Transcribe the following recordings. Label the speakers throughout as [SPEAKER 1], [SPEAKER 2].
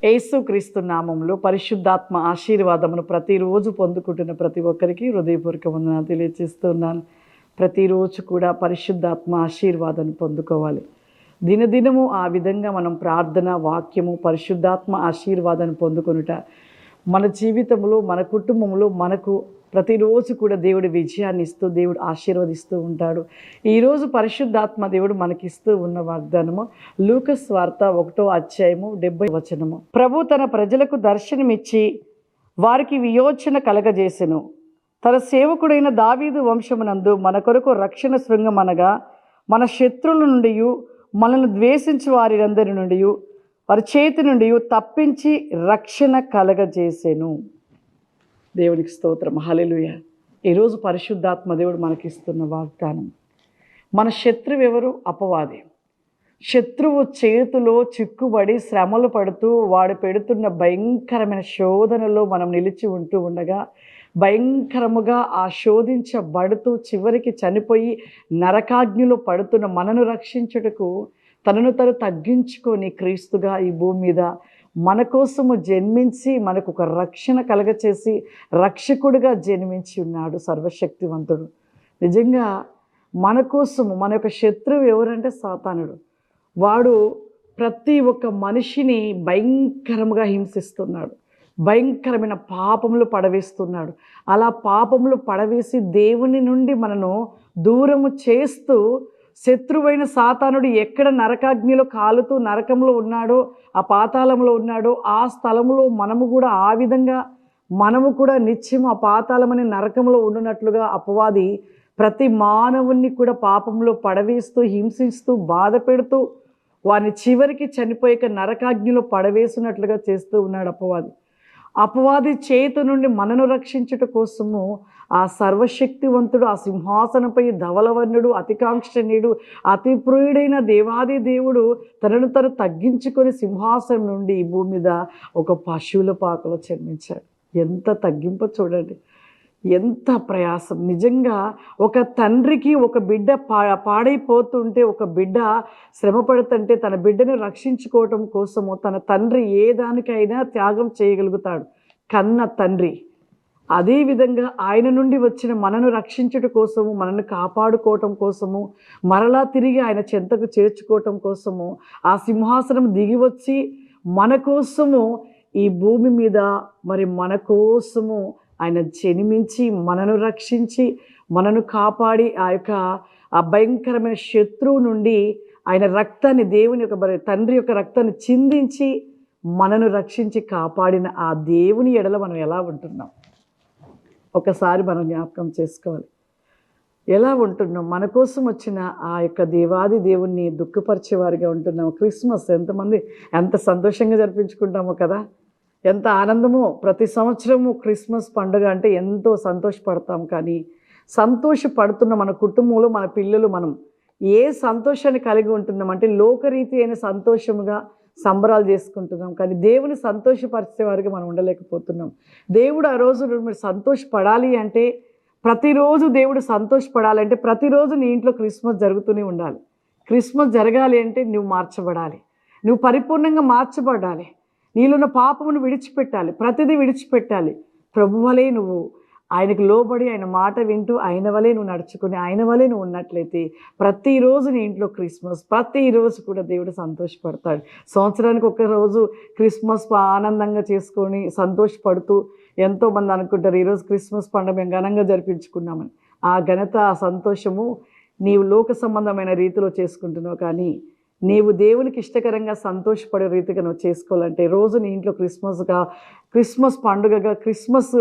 [SPEAKER 1] యేసుక్రీస్తు నామములో పరిశుద్ధాత్మ ఆశీర్వాదమును ప్రతిరోజు పొందుకుంటున్న ప్రతి ఒక్కరికి హృదయపూర్వక వందనాలు తెలియజేస్తున్నాను. ప్రతిరోజు కూడా పరిశుద్ధాత్మ ఆశీర్వాదాన్ని పొందుకోవాలి. దినదినము ఆ విధంగా మనం ప్రార్థన, వాక్యము, పరిశుద్ధాత్మ ఆశీర్వాదాన్ని పొందుకొనుట మన జీవితంలో, మన కుటుంబంలో మనకు ప్రతిరోజు కూడా దేవుడు విజయాన్ని ఇస్తూ, దేవుడు ఆశీర్వదిస్తూ ఉంటాడు. ఈరోజు పరిశుద్ధాత్మ దేవుడు మనకిస్తూ ఉన్న వాగ్దానము లూకాసు వార్త 1వ అధ్యాయము 70వ వచనము. ప్రభు తన ప్రజలకు దర్శనమిచ్చి వారికి వియోచన కలగజేసెను. తన సేవకుడైన దావీదు వంశమునందు మన కొరకు రక్షణ శృంగమనగా మన శత్రువుల నుండి, మనల్ని ద్వేషించు వారందరి నుండి, వారి చేతి నుండి తప్పించి రక్షణ కలగజేసెను. దేవునికి స్తోత్రం, హల్లెలూయా. ఈరోజు పరిశుద్ధాత్మ దేవుడు మనకిస్తున్న వాగ్దానం, మన శత్రువు ఎవరు? అపవాది. శత్రువు చేతిలో చిక్కుబడి శ్రమలు పడుతూ వాడు పెడుతున్న భయంకరమైన శోధనలో మనం నిలిచి ఉంటూ ఉండగా, భయంకరముగా ఆ శోధించబడుతూ చివరికి చనిపోయి నరకాగ్నిలో పడుతున్న మనను రక్షించుటకు తనను తను తగ్గించుకొని క్రీస్తుగా ఈ భూమి మీద మన కోసము జన్మించి మనకు ఒక రక్షణ కలగచేసి రక్షకుడిగా జన్మించి ఉన్నాడు సర్వశక్తివంతుడు. నిజంగా మన కోసము, మన యొక్క శత్రువు ఎవరంటే సాతానుడు. వాడు ప్రతి ఒక్క మనిషిని భయంకరంగా హింసిస్తున్నాడు, భయంకరమైన పాపములు పడవేస్తున్నాడు. అలా పాపములు పడవేసి దేవుని నుండి మనను దూరము చేస్తూ, శత్రువైన సాతానుడు ఎక్కడ నరకాగ్నిలో కాలుతూ నరకంలో ఉన్నాడో, ఆ పాతాళంలో ఉన్నాడో, ఆ స్థలంలో మనము కూడా ఆ విధంగా మనము కూడా నిత్యం ఆ పాతాళమనే నరకంలో ఉండునట్లుగా అపవాది ప్రతి మానవుణ్ణి కూడా పాపంలో పడవేస్తూ, హింసిస్తూ, బాధ పెడుతూ, వారిని చివరికి చనిపోయాక నరకాగ్నిలో పడవేసినట్లుగా చేస్తూ ఉన్నాడు అపవాది. అపవాది చేతి నుండి మనను రక్షించుట కోసము ఆ సర్వశక్తివంతుడు, ఆ సింహాసనంపై ధవలవర్ణుడు, అతికాంక్షణీయుడు, అతి ప్రియుడైన దేవాది దేవుడు తనను తను తగ్గించుకొని సింహాసనం నుండి ఈ భూమి మీద ఒక పశువుల పాకలో జన్మించాడు. ఎంత తగ్గింపో చూడండి, ఎంత ప్రయాసం. నిజంగా ఒక తండ్రికి ఒక బిడ్డ పాడైపోతుంటే, ఒక బిడ్డ శ్రమ పడుతుంటే తన బిడ్డను రక్షించుకోవటం కోసము తన తండ్రి ఏ దానికైనా త్యాగం చేయగలుగుతాడు, కన్న తండ్రి. అదేవిధంగా ఆయన నుండి వచ్చిన మనను రక్షించుట కోసము, మనను కాపాడుకోవటం కోసము, మరలా తిరిగి ఆయన చెంతకు చేర్చుకోవటం కోసము ఆ సింహాసనం దిగి వచ్చి మన కోసము ఈ భూమి మీద, మరి మన కోసము ఆయన జన్మించి మనను రక్షించి మనను కాపాడి ఆ భయంకరమైన శత్రువు నుండి ఆయన రక్తాన్ని, దేవుని యొక్క తండ్రి యొక్క రక్తాన్ని చిందించి మనను రక్షించి కాపాడిన ఆ దేవుని ఎడల మనం ఎలా ఉంటున్నాం ఒకసారి మనం జ్ఞాపకం చేసుకోవాలి. ఎలా ఉంటున్నాం? మన కోసం వచ్చిన ఆ యొక్క దేవాది దేవుణ్ణి దుఃఖపరిచేవారిగా ఉంటున్నాం. క్రిస్మస్ ఎంత సంతోషంగా జరిపించుకుంటామో కదా, ఎంత ఆనందమో. ప్రతి సంవత్సరము క్రిస్మస్ పండుగ అంటే ఎంతో సంతోషపడతాం. కానీ సంతోషపడుతున్న మన కుటుంబంలో మన పిల్లలు మనం ఏ సంతోషాన్ని కలిగి ఉంటున్నామంటే లోకరీతి అయిన సంతోషముగా సంబరాలు చేసుకుంటున్నాం. కానీ దేవుని సంతోషపరిచేవారిగా మనం ఉండలేకపోతున్నాం. దేవుడు ఆ రోజు మీరు సంతోషపడాలి అంటే, ప్రతిరోజు దేవుడు సంతోషపడాలంటే ప్రతిరోజు నీ ఇంట్లో క్రిస్మస్ జరుగుతూనే ఉండాలి. క్రిస్మస్ జరగాలి అంటే నువ్వు మార్చబడాలి, నువ్వు పరిపూర్ణంగా మార్చబడాలి. నీలోన్న పాపమును విడిచిపెట్టాలి, ప్రతిదీ విడిచిపెట్టాలి. ప్రభువలే నువ్వు ఆయనకు లోబడి, ఆయన మాట వింటూ, ఆయన వలే నువ్వు నడుచుకుని, ఆయన వలే నువ్వు ఉన్నట్లయితే ప్రతిరోజు నీ ఇంట్లో క్రిస్మస్, ప్రతిరోజు కూడా దేవుడు సంతోషపడతాడు. సంవత్సరానికి ఒక రోజు క్రిస్మస్ ఆనందంగా చేసుకొని సంతోషపడుతూ ఎంతోమంది అనుకుంటారు ఈరోజు క్రిస్మస్ పండుగ మేము ఘనంగా జరిపించుకున్నామని. ఆ ఘనత, ఆ సంతోషము నీవు లోక సంబంధమైన రీతిలో చేసుకుంటున్నావు. కానీ నీవు దేవునికి ఇష్టకరంగా సంతోషపడే రీతిగా నువ్వు చేసుకోవాలంటే, రోజు నీ ఇంట్లో క్రిస్మస్ పండుగగా క్రిస్మస్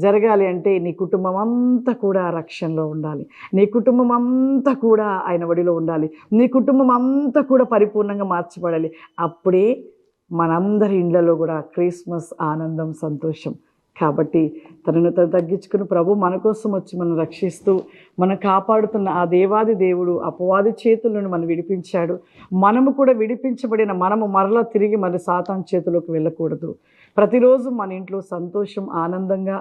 [SPEAKER 1] జరగాలి అంటే నీ కుటుంబం అంతా కూడా రక్షణలో ఉండాలి, నీ కుటుంబం అంతా కూడా ఆయన ఒడిలో ఉండాలి, నీ కుటుంబం అంతా కూడా పరిపూర్ణంగా మార్చబడాలి. అప్పుడే మనందరి ఇళ్ళలో కూడా క్రిస్మస్ ఆనందం, సంతోషం. కాబట్టి తనను తను తగ్గించుకుని ప్రభు మన కోసం వచ్చి మనం రక్షిస్తూ, మనం కాపాడుతున్న ఆ దేవాది దేవుడు అపవాది చేతుల నుండి మనం విడిపించాడు. మనము కూడా విడిపించబడిన మనము మరలా తిరిగి మరి సాతాను చేతిలోకి వెళ్ళకూడదు. ప్రతిరోజు మన ఇంట్లో సంతోషం, ఆనందంగా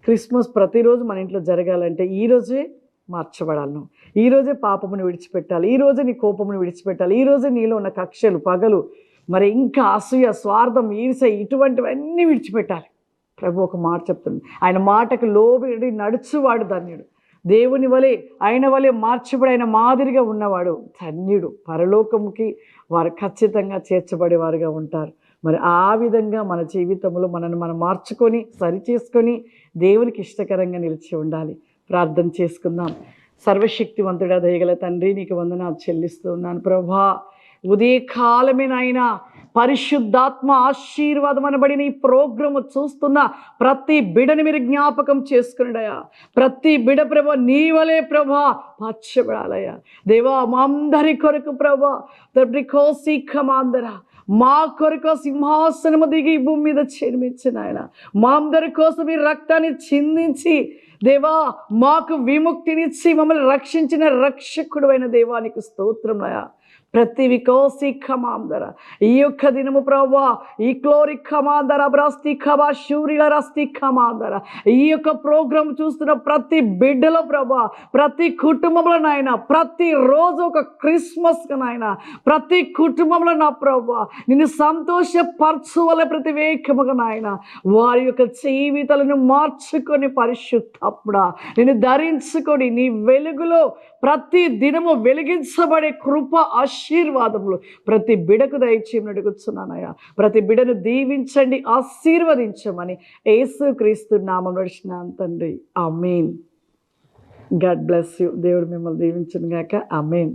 [SPEAKER 1] క్రిస్మస్ ప్రతిరోజు మన ఇంట్లో జరగాలంటే ఈరోజే మార్చబడాలి. నువ్వు ఈరోజే పాపమును విడిచిపెట్టాలి, ఈరోజే నీ కోపమును విడిచిపెట్టాలి, ఈరోజే నీలో ఉన్న కక్షలు, పగలు, మరి ఇంకా అసూయ, స్వార్థం, ఈర్ష్య ఇటువంటివన్నీ విడిచిపెట్టాలి. ప్రభు ఒక మాట చెప్తుంది, ఆయన మాటకు లోబడి నడుచువాడు ధన్యుడు. దేవుని వలె ఆయన వలె మార్చబడి ఆయన మాదిరిగా ఉన్నవాడు ధన్యుడు. పరలోకముకి వారు ఖచ్చితంగా చేర్చబడేవారుగా ఉంటారు. మరి ఆ విధంగా మన జీవితంలో మనల్ని మనం మార్చుకొని సరిచేసుకొని దేవునికి ఇష్టకరంగా నిలిచి ఉండాలి. ప్రార్థన చేసుకుందాం. సర్వశక్తివంతుడా దయగల తండ్రి, నీకు వందనాలు చెల్లిస్తూ ఉన్నాను ప్రభా. ఉదయకాలమే నాయన పరిశుద్ధాత్మ ఆశీర్వాదం అనబడిన ఈ ప్రోగ్రాము చూస్తున్న ప్రతి బిడని మీరు జ్ఞాపకం చేసుకున్నాడయా. ప్రతి బిడ ప్రభా నీ వలే ప్రభా మార్చబడాలయ్యా. దేవా మా అందరి కొరకు ప్రభా తండ్రి కోసిఖమాందరా మా కొరకు సింహాసనము దిగి ఈ భూమి మీద జన్మించిన ఆయన మా అందరి కోసం ఈ రక్తాన్ని చిందించి దేవా మాకు విముక్తినిచ్చి మమ్మల్ని రక్షించిన రక్షకుడు అయిన దేవానికి స్తోత్రమయ్యా. ప్రతి వికోసి ఖమాందర ఈ యొక్క దినము ప్రభా ఈ క్లోరి ఖమాందర బ్రాస్తి ఖబా శూరిల రస్తి ఖమాందర ఈ యొక్క ప్రోగ్రాం చూస్తున్న ప్రతి బిడ్డలో ప్రభా ప్రతి కుటుంబంలో నాయన ప్రతి రోజు ఒక క్రిస్మస్ నాయన ప్రతి కుటుంబంలో నా ప్రభా నిన్ను సంతోషపరచువలే ప్రతి వేకముగా నాయన వారి యొక్క జీవితాలను మార్చుకొని పరిశుద్ధాత్ముడా నిన్ను ధరించుకొని నీ వెలుగులో ప్రతి దినము వెలిగించబడే కృప ఆశీర్వాదములు ప్రతి బిడకు దయచేయమని అడుగుతున్నానయ్యా. ప్రతి బిడను దీవించండి, ఆశీర్వదించమని యేసుక్రీస్తు నామములో నడిచినాను తండ్రి. ఆమేన్. God bless you. దేవుడు మిమ్మల్ని దీవించును గాక. ఆమేన్.